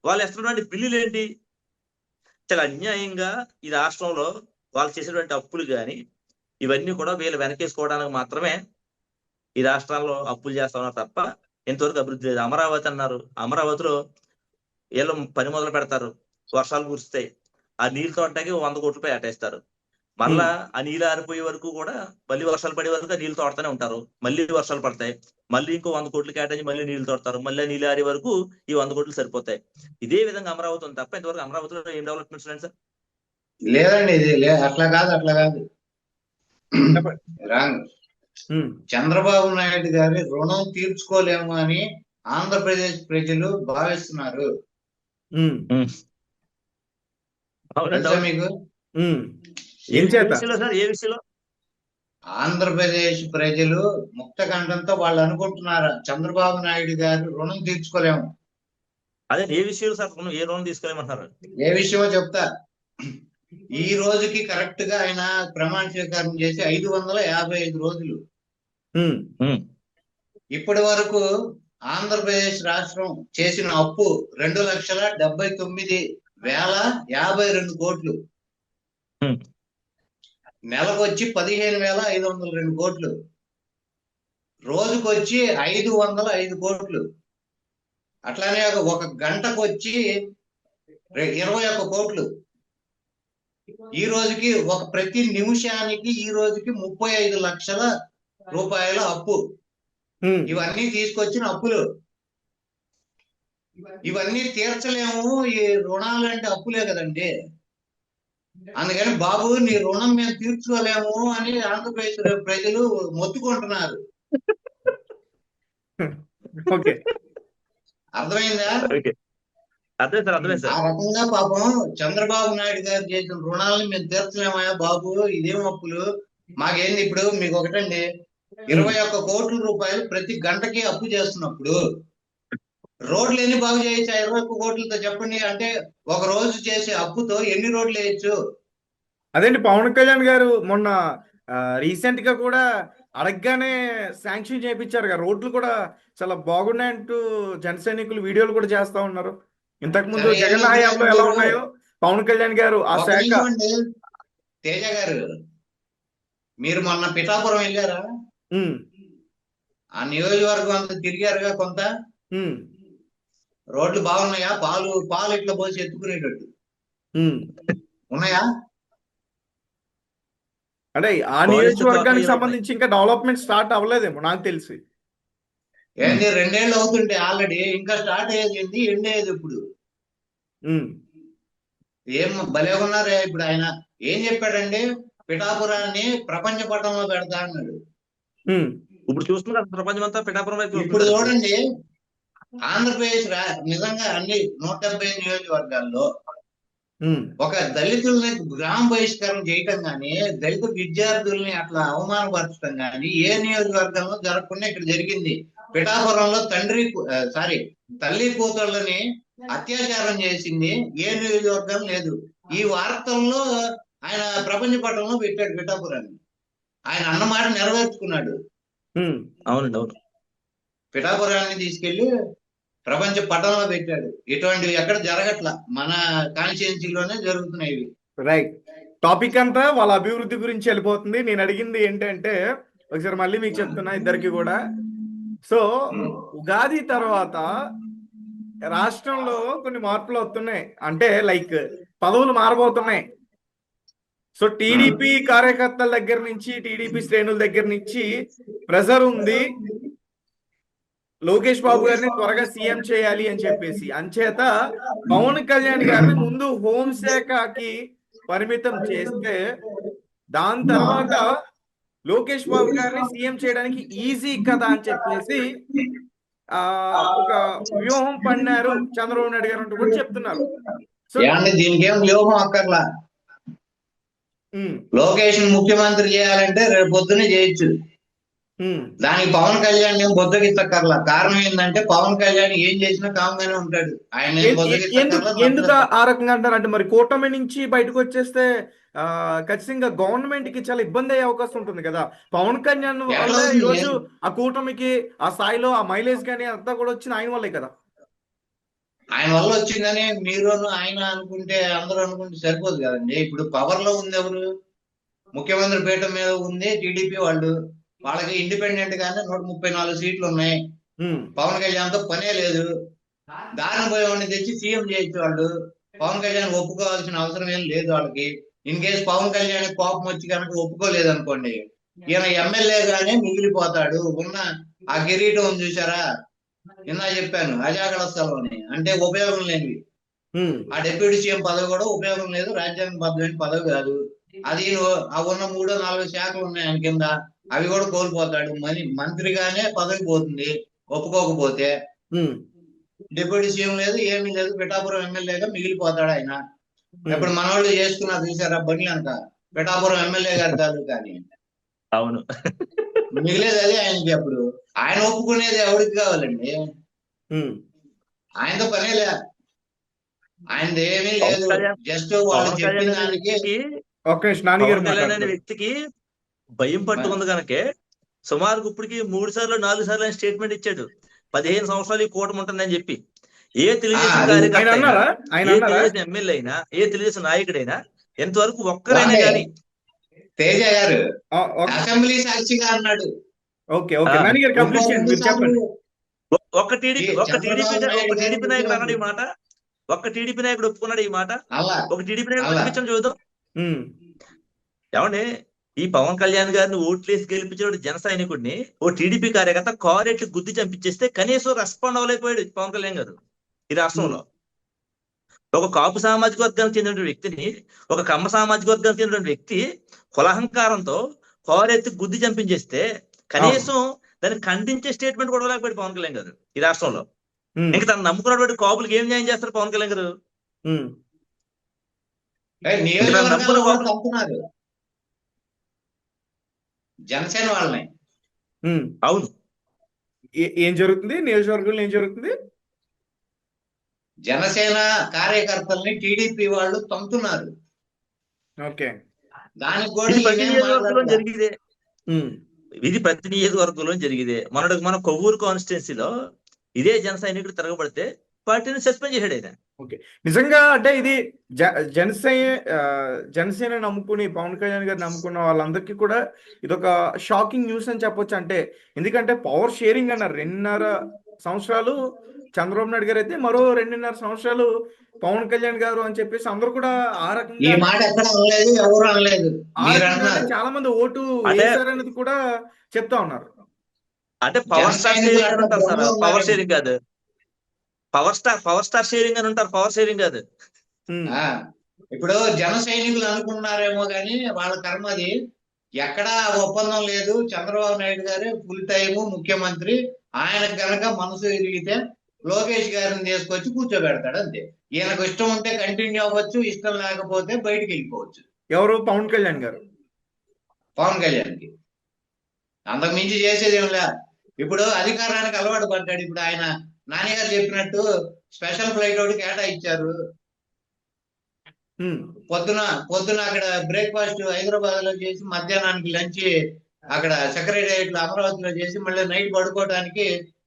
వాళ్ళు ఇస్తున్నటువంటి బిల్లులు ఏంటి? చాలా అన్యాయంగా ఈ రాష్ట్రంలో వాళ్ళు చేసేటువంటి అప్పులు కానీ ఇవన్నీ కూడా వీళ్ళు వెనకేసుకోవడానికి మాత్రమే ఈ రాష్ట్రాల్లో అప్పులు చేస్తా ఉన్నారు తప్ప ఎంతవరకు అభివృద్ధి లేదు. అమరావతి అన్నారు. అమరావతిలో వీళ్ళు పని మొదలు పెడతారు, వర్షాలు కురుస్తాయి, ఆ నీళ్ళు తోటకి 100 కోట్ల రూపాయలు అటేస్తారు. మళ్ళా ఆ నీళ్ళు ఆరిపోయే వరకు కూడా మళ్ళీ వర్షాలు పడే వరకు ఆ నీళ్ళు తోడుతూనే ఉంటారు. మళ్ళీ వర్షాలు పడతాయి, మళ్ళీ ఇంకో 100 కోట్లు కేటాయించి మళ్ళీ నీళ్లు తోడతారు. మళ్ళీ నీళ్ళు ఆరే వరకు ఈ 100 కోట్లు సరిపోతాయి. ఇదే విధంగా అమరావతి ఉంది తప్ప ఇంతవరకు అమరావతిలో ఏం డెవలప్మెంట్స్ ఉన్నాయి సార్?
లేదండి, ఇది అట్లా కాదు రాంగ్. చంద్రబాబు నాయుడు గారి రుణం తీర్చుకోలేము అని ఆంధ్రప్రదేశ్ ప్రజలు భావిస్తున్నారు.
ఉమ్,
అవునండి,
తెలుసా
అవును.
మీకు?
ఉమ్.
ఏ
ఏం
ఏ
చేత?
విషయంలో సార్, ఏ విషయంలో?
ఆంధ్రప్రదేశ్ ప్రజలు ముక్త కంఠంతో వాళ్ళు అనుకుంటున్నారు, చంద్రబాబు నాయుడు గారు రుణం తీర్చుకోలేము.
అదే ఏ విషయంలో సార్, ఏ రుణం తీసుకోలేమంటున్నారు?
ఏ విషయమో చెప్తా. ఈ రోజుకి కరెక్ట్ గా ఆయన ప్రమాణ స్వీకారం చేసి 555 రోజులు.
ఉమ్,
ఉమ్,
ఇప్పటి వరకు ఆంధ్రప్రదేశ్ రాష్ట్రం చేసిన అప్పు 2,79,052 కోట్లు.
ఉమ్.
నెలకొచ్చి 15,502 కోట్లు. రోజుకొచ్చి 505 కోట్లు. అట్లానే ఒక గంటకు వచ్చి 21 కోట్లు. ఈ రోజుకి ప్రతి నిమిషానికి ఈ రోజుకి 35 లక్షల రూపాయల అప్పు.
ఉమ్.
ఇవన్నీ తీసుకొచ్చిన అప్పులు. ఇవన్నీ తీర్చలేము. ఈ రుణాలు అంటే అప్పులే కదండి. అందుకని బాబు నీ రుణం మేము తీర్చుకోలేము అని ఆంధ్రప్రదేశ్ ప్రజలు మొత్తుకుంటున్నారు.
ఓకే.
అర్థమైందా?
ఓకే, అర్థమే సార్, అర్థమే
ఆ
సార్.
రకంగా పాపం చంద్రబాబు నాయుడు గారు చేసిన రుణాలను మేము తీర్చలేమయ్యా బాబు, ఇదేం అప్పులు మాకేంది. ఇప్పుడు మీకు ఒకటండి, 21 కోట్ల రూపాయలు ప్రతి గంటకి అప్పు చేస్తున్నప్పుడు రోడ్లు ఎన్ని బాగు చేయొచ్చు? 21 కోట్లతో చెప్పండి. అంటే ఒక రోజు చేసే అప్పుతో ఎన్ని రోడ్లు వేయచ్చు?
అదేంటి పవన్ కళ్యాణ్ గారు మొన్న రీసెంట్ గా కూడా అడగగానే శాంక్షన్ చేయించారు కదా, రోడ్లు కూడా చాలా బాగున్నాయంటూ జన సైనికులు వీడియోలు కూడా చేస్తా ఉన్నారు. ఇంతకు ముందు
సరే,
జగన్ హయాంలో ఎలా ఉన్నాయో పవన్ కళ్యాణ్ గారు ఆ
ఒక
శాఖ.
నిమిషం అండి తేజ గారు, మీరు మొన్న పిఠాపురం వెళ్ళారా?
ఉమ్,
ఆ నియోజకవర్గం అంతా తిరిగారుగా కొంత.
ఉమ్,
రోడ్లు బాగున్నాయా? పాలు ఇట్లా పోసి ఎత్తుకునేటట్టు
ఉమ్.
ఉన్నాయా?
అంటే ఆ
బాలిష్ట
నియోజకవర్గానికి
తోటలు
సంబంధించి ఇంకా డెవలప్మెంట్ స్టార్ట్ అవ్వలేదేమో నాకు తెలిసి.
ఏంటి 2 ఏళ్ళు అవుతుంటే ఆల్రెడీ ఇంకా స్టార్ట్ అయ్యేది ఎండ్ అయ్యేది ఇప్పుడు.
ఉమ్,
ఏం భలే ఉన్నారే. ఇప్పుడు ఆయన ఏం చెప్పాడండి? పిఠాపురాన్ని ప్రపంచ పటంలో పెడతా అన్నాడు.
ఉమ్,
ఇప్పుడు చూస్తున్నారు ప్రపంచం అంతా పిఠాపురం వైపు
ఇప్పుడు
చూస్తున్నారు.
చూడండి, ఆంధ్రప్రదేశ్ నిజంగా అన్ని 170 నియోజకవర్గాల్లో
ఉమ్.
ఒక దళితుల్ని గ్రామ బహిష్కరణ చేయటం కానీ, దళిత విద్యార్థుల్ని అట్లా అవమానపరచడం కానీ ఏ నియోజకవర్గంలో జరగకుండా ఇక్కడ జరిగింది. పిఠాపురంలో తల్లి కూతుళ్ళని అత్యాచారం చేసింది ఏ నియోజకవర్గం లేదు. ఈ వార్తల్లో ఆయన ప్రపంచ పటంలో పెట్టాడు పిఠాపురాన్ని. ఆయన అన్నమాట నెరవేర్చుకున్నాడు.
ఉమ్.
అవునండి, అవును.
పిఠాపురాన్ని తీసుకెళ్లి ప్రపంచ పటంలో పెట్టాడు. ఇటువంటివి ఎక్కడ జరగట్లా, మన కాన్స్టిట్యున్సీలోనే జరుగుతున్నాయి ఇవి.
రైట్. టాపిక్ అంతా వాళ్ళ అభివృద్ధి గురించి వెళ్ళిపోతుంది. నేను అడిగింది ఏంటంటే, ఒకసారి మళ్ళీ మీకు చెప్తున్నా ఇద్దరికి కూడా. సో ఉగాది తర్వాత రాష్ట్రంలో కొన్ని మార్పులు వస్తున్నాయి, అంటే లైక్ పదవులు మారబోతున్నాయి. సో టీడీపీ కార్యకర్తల దగ్గర నుంచి, టీడీపీ శ్రేణుల దగ్గర నుంచి ప్రెజర్ ఉంది లోకేష్ బాబు గారిని త్వరగా సీఎం చేయాలి అని చెప్పేసి. అంచేత పవన్ కళ్యాణ్ గారిని ముందు హోంశాఖకి పరిమితం చేస్తే దాని తర్వాత లోకేష్ బాబు గారిని సీఎం చేయడానికి ఈజీ కదా అని చెప్పేసి ఒక వ్యూహం పన్నారు చంద్రబాబు నాయుడు గారు అంటూ కూడా చెప్తున్నారు. సో
ఏమండి, దీనికి ఏం వ్యూహం అక్కర్లా. లోకేష్ ముఖ్యమంత్రి చేయాలంటే రేపు పొద్దునే చేయొచ్చు. దానికి పవన్ కళ్యాణ్ ఏం బొద్దగిచ్చక్కర్లా. కారణం ఏంటంటే పవన్ కళ్యాణ్ ఏం చేసినా కామ్గానే ఉంటాడు. ఆయన
ఎందుకు ఆ రకంగా అంటారు అంటే, మరి కూటమి నుంచి బయటకు వచ్చేస్తే ఖచ్చితంగా గవర్నమెంట్ కి చాలా ఇబ్బంది అయ్యే అవకాశం ఉంటుంది కదా. పవన్ కళ్యాణ్ వల్ల ఈరోజు ఆ కూటమికి ఆ స్థాయిలో ఆ మైలేజ్ కానీ అంతా కూడా వచ్చింది ఆయన వల్లే కదా.
ఆయన వల్ల వచ్చిందని మీరు ఆయన అనుకుంటే అందరూ అనుకుంటే సరిపోదు కదండి. ఇప్పుడు పవర్ లో ఉంది ఎవరు? ముఖ్యమంత్రి పీఠం మీద ఉంది టీడీపీ వాళ్ళు. వాళ్ళకి ఇండిపెండెంట్ గానే 134 సీట్లు ఉన్నాయి. పవన్ కళ్యాణ్ తో పనే లేదు. దారిన పోయేవాడిని తెచ్చి సీఎం చేయొచ్చు వాళ్ళు. పవన్ కళ్యాణ్ ఒప్పుకోవాల్సిన అవసరం ఏం లేదు వాళ్ళకి. ఇన్ కేసు పవన్ కళ్యాణ్ కోపం వచ్చి కనుక ఒప్పుకోలేదు అనుకోండి, ఈయన ఎమ్మెల్యేగానే మిగిలిపోతాడు. ఉన్న ఆ కిరీటం చూసారా, నిన్న చెప్పాను, అజాగడ స్థలం అని, అంటే ఉపయోగం లేనివి. ఆ డిప్యూటీ సీఎం పదవి కూడా ఉపయోగం లేదు, రాజ్యాంగబద్ధమైన పదవి కాదు అది. ఆ ఉన్న 3-4 శాఖలు ఉన్నాయి ఆయన కింద, అవి కూడా కోల్పోతాడు. మంత్రిగానే పదవి పోతుంది ఒప్పుకోకపోతే.
ఉమ్,
డిప్యూటీ సీఎం లేదు, ఏమీ లేదు, పిఠాపురం ఎమ్మెల్యేగా మిగిలిపోతాడు ఆయన. ఇప్పుడు మనవాళ్ళు చేసుకున్నారు చూసారా బండ్లు అంట, పిఠాపురం ఎమ్మెల్యే గారి తాలూకా అని.
అవును.
మిగిలేదు అది ఆయనకి. అప్పుడు ఆయన ఒప్పుకునేది ఎవరికి కావాలండి?
ఉమ్,
ఆయనతో పనే లే, ఆయనది ఏమీ
పవన్
లేదు.
కళ్యాణ్
జస్ట్ వాళ్ళు
పవన్
చెప్పిన
కళ్యాణ్ అనే
దానికి
వ్యక్తికి
ఒక్క నిమిషం నాని గారు
పవన్ కళ్యాణ్ అనే
మాట్లాడుతున్నారు.
వ్యక్తికి భయం పట్టుకుంది కనుకే సుమారు ఇప్పటికి 3 సార్లు 4 సార్లు ఆయన స్టేట్మెంట్ ఇచ్చాడు. 15 సంవత్సరాలు ఈ కూటమి ఉంటుందని చెప్పి. ఏ తెలుగుదేశం
అది-
కార్యకర్త
ఆయన
అయినా,
అన్నారా ఆయన
ఏ
అన్నారా
తెలుగుదేశం ఎమ్మెల్యే అయినా, ఏ తెలుగుదేశం నాయకుడైనా ఎంతవరకు ఒక్కరైనా
ఓకే,
కానీ
తేజ గారు
ఓకే
అసెంబ్లీ సాక్షిగా అన్నాడు.
ఓకే నాని గారు కంప్లీట్
ఇంకో
చేయండి,
2
మీరు
సార్లు
చెప్పండి.
ఒక్క టీడీపీ
చంద్రబాబు నాయుడు గారు
నాయకుడు అన్నాడు ఈ
ముఖ్యమంత్రి.
మాట. ఒక్క టీడీపీ నాయకుడు ఒప్పుకున్నాడు ఈ మాట.
అలా
ఒక టీడీపీ నాయకుడు
అలా
చూపించండి చూద్దాం.
ఉమ్,
ఏమండి, ఈ పవన్ కళ్యాణ్ గారిని ఓట్లేసి గెలిపించిన జన సైనికుడిని ఓ టీడీపీ కార్యకర్త కారెట్లు గుద్ది చంపించేస్తే కనీసం రెస్పాండ్ అవ్వలేకపోయాడు పవన్ కళ్యాణ్ గారు ఈ రాష్ట్రంలో. ఒక కాపు సామాజిక వర్గానికి చెందిన వ్యక్తిని, ఒక కమ్మ సామాజిక వర్గానికి చెందిన వ్యక్తి కులహంకారంతో కారెత్తి గుద్ది చంపించేస్తే కనీసం దాన్ని ఖండించే స్టేట్మెంట్ కూడా లేకపోయాడు పవన్ కళ్యాణ్ గారు ఈ రాష్ట్రంలో.
ఉమ్,
ఇంకా తను నమ్ముకున్నటువంటి కాపులకు ఏం న్యాయం చేస్తారు పవన్ కళ్యాణ్ గారు?
ఉమ్,
నియోజకవర్గాల్లో కూడా పంపుతున్నారు జనసేన వాళ్ళని.
ఉమ్.
అవును.
ఏం జరుగుతుంది నియోజకవర్గంలో, ఏం జరుగుతుంది?
జనసేన కార్యకర్తల్ని టీడీపీ వాళ్ళు తంతున్నారు.
ఓకే.
దానికి కూడా
ఇది ప్రతి
ఈయనేం
నియోజకవర్గంలో
మాట్లాడతారు.
జరిగిదే.
ఉమ్,
ఇది ప్రతి నియోజకవర్గంలో జరిగిదే. మన కొవ్వూరు కాన్స్టిట్యున్సీలో ఇదే జన సైనికుడు తిరగబడితే పార్టీని సస్పెండ్ చేశాడు ఆయన.
నిజంగా అంటే ఇది జనసేన నమ్ముకుని పవన్ కళ్యాణ్ గారు నమ్ముకున్న వాళ్ళందరికీ కూడా ఇదొక షాకింగ్ న్యూస్ అని చెప్పొచ్చు. అంటే ఎందుకంటే పవర్ షేరింగ్ అన్నారు 2.5 సంవత్సరాలు చంద్రబాబు నాయుడు గారు అయితే, మరో 2.5 సంవత్సరాలు పవన్ కళ్యాణ్ గారు అని చెప్పేసి అందరూ కూడా ఆ
ఈ
రకంగా
మాట ఎక్కడ అనలేదు, ఎవరు అనలేదు, మీరు అన్నారు.
చాలా మంది ఓటు
అంటే-
వేశారనేది కూడా చెప్తా ఉన్నారు.
అంటే పవర్ స్టార్
జనసైనికులు
షేరింగ్ అని
అంటే
ఉంటారు సార్,
బ్రహ్మలు
పవర్
ఉన్నారు.
షేరింగ్ కాదు. పవర్ స్టార్ షేరింగ్ అని ఉంటారు, పవర్ షేరింగ్ కాదు.
ఉమ్,
ఆ, ఇప్పుడు జన సైనికులు అనుకున్నారేమో గాని వాళ్ళ కర్మది. ఎక్కడా ఒప్పందం లేదు. చంద్రబాబు నాయుడు గారే ఫుల్ టైము ముఖ్యమంత్రి. ఆయనకు గనక మనసు విరిగితే లోకేష్ గారిని తీసుకొచ్చి కూర్చోబెడతాడు అంతే. ఈయనకు ఇష్టం ఉంటే కంటిన్యూ అవ్వచ్చు, ఇష్టం లేకపోతే బయటికి వెళ్ళిపోవచ్చు.
ఎవరు? పవన్ కళ్యాణ్ గారు.
పవన్ కళ్యాణ్కి అంతకు మించి చేసేది ఏం లే. ఇప్పుడు అధికారానికి అలవాటు పడ్డాడు. ఇప్పుడు ఆయన నాన్నగారు చెప్పినట్టు స్పెషల్ ఫ్లైట్ ఒకటి కేటాయించారు.
ఉమ్,
పొద్దున అక్కడ బ్రేక్ఫాస్ట్ హైదరాబాద్ లో చేసి, మధ్యాహ్నానికి లంచ్ అక్కడ సెక్రటేరియట్ లో అమరావతిలో చేసి, మళ్ళీ నైట్ పడుకోవడానికి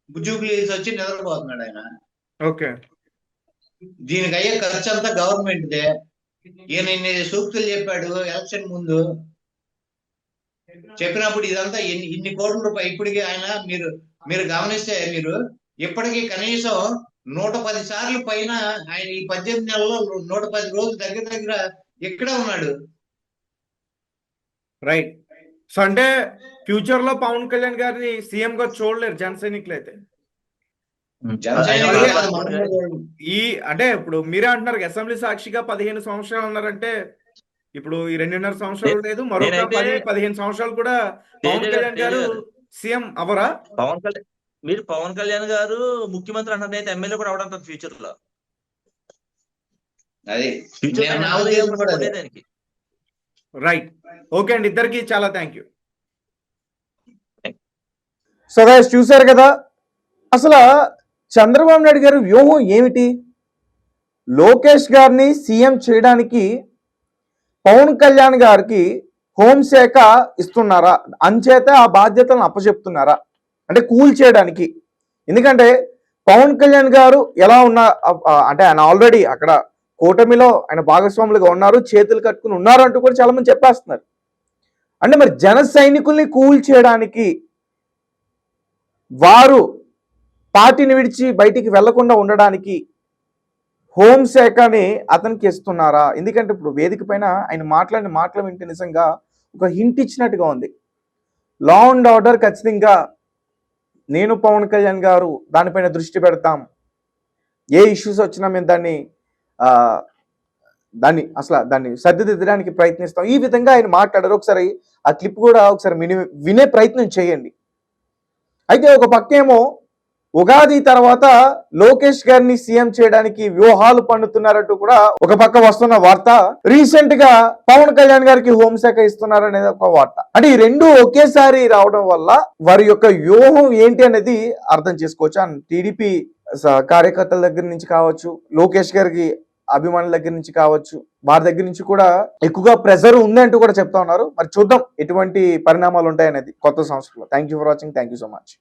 జూబ్లీస్ వచ్చి నిద్రపోతున్నాడు ఆయన.
ఓకే.
దీనికి అయ్యే ఖర్చు అంతా గవర్నమెంట్ దే. ఈయన ఇన్ని సూక్తులు చెప్పాడు ఎలక్షన్ ముందు. చెప్పినప్పుడు ఇదంతా ఇన్ని కోట్ల రూపాయలు ఇప్పటికి ఆయన మీరు గమనిస్తే మీరు ఇప్పటికీ కనీసం 110 సార్లు పైన ఆయన ఈ 18 నెలల్లో 110 రోజులు దగ్గర ఇక్కడే ఉన్నాడు.
రైట్. సో అంటే ఫ్యూచర్ లో పవన్ కళ్యాణ్ గారిని సీఎం గా చూడలేరు జన సైనికులు అయితే.
జనసైనికులు కాదు, మనం కూడా
అంటే ఇప్పుడు మీరే అంటున్నారు అసెంబ్లీ సాక్షిగా 15 సంవత్సరాలు అన్నారంటే, ఇప్పుడు ఈ 2.5 సంవత్సరాలు లేదు, మరొక
నేనైతే-
15 సంవత్సరాలు కూడా పవన్
తేజ
కళ్యాణ్ గారు
గారు
సీఎం అవరా?
పవన్ కళ్యాణ్ గారు ముఖ్యమంత్రి అంటారు, అయితే ఎమ్మెల్యే కూడా అవడంటారు ఫ్యూచర్ లో.
అది
ఫ్యూచర్
నా ఉద్దేశం కూడా అదే.
దానికి.
రైట్. ఓకే అండి, ఇద్దరికి చాలా థ్యాంక్ యూ.
సో గైస్ చూశారు కదా, అసలు చంద్రబాబు నాయుడు గారి వ్యూహం ఏమిటి? లోకేష్ గారిని సీఎం చేయడానికి పవన్ కళ్యాణ్ గారికి హోంశాఖ ఇస్తున్నారా, అంచేత ఆ బాధ్యతలను అప్పచెప్తున్నారా అంటే కూల్ చేయడానికి? ఎందుకంటే పవన్ కళ్యాణ్ గారు ఎలా ఉన్నా అంటే ఆయన ఆల్రెడీ అక్కడ కూటమిలో ఆయన భాగస్వాములుగా ఉన్నారు, చేతులు కట్టుకుని ఉన్నారు అంటూ కూడా చాలా మంది చెప్పేస్తున్నారు. అంటే మరి జన సైనికుల్ని కూల్ చేయడానికి వారు పార్టీని విడిచి బయటికి వెళ్లకుండా ఉండడానికి హోంశాఖని అతనికి ఇస్తున్నారా? ఎందుకంటే ఇప్పుడు వేదిక పైన ఆయన మాట్లాడిన మాటలు వింటే నిజంగా ఒక హింట్ ఇచ్చినట్టుగా ఉంది. లా అండ్ ఆర్డర్ ఖచ్చితంగా నేను పవన్ కళ్యాణ్ గారు దానిపైన దృష్టి పెడతాం, ఏ ఇష్యూస్ వచ్చినా మేము దాన్ని సర్దిదిద్దడానికి ప్రయత్నిస్తాం, ఈ విధంగా ఆయన మాట్లాడారు. ఒకసారి ఆ క్లిప్ కూడా ఒకసారి వినే ప్రయత్నం చేయండి. అయితే ఒక పక్కేమో ఉగాది తర్వాత లోకేష్ గారిని సీఎం చేయడానికి వ్యూహాలు పన్నుతున్నారంటూ కూడా ఒక పక్క వస్తున్న వార్త. రీసెంట్ గా పవన్ కళ్యాణ్ గారికి హోంశాఖ ఇస్తున్నారనేది ఒక వార్త. అంటే ఈ రెండు ఒకేసారి రావడం వల్ల వారి యొక్క వ్యూహం ఏంటి అనేది అర్థం చేసుకోవచ్చు. అండ్ టీడీపీ కార్యకర్తల దగ్గర నుంచి కావచ్చు, లోకేష్ గారికి అభిమానుల దగ్గర నుంచి కావచ్చు, వారి దగ్గర నుంచి కూడా ఎక్కువగా ప్రెజర్ ఉంది అంటూ కూడా చెప్తా ఉన్నారు. మరి చూద్దాం ఎటువంటి పరిణామాలు ఉంటాయనేది కొత్త సంవత్సరంలో. Thank you for watching. Thank you so much.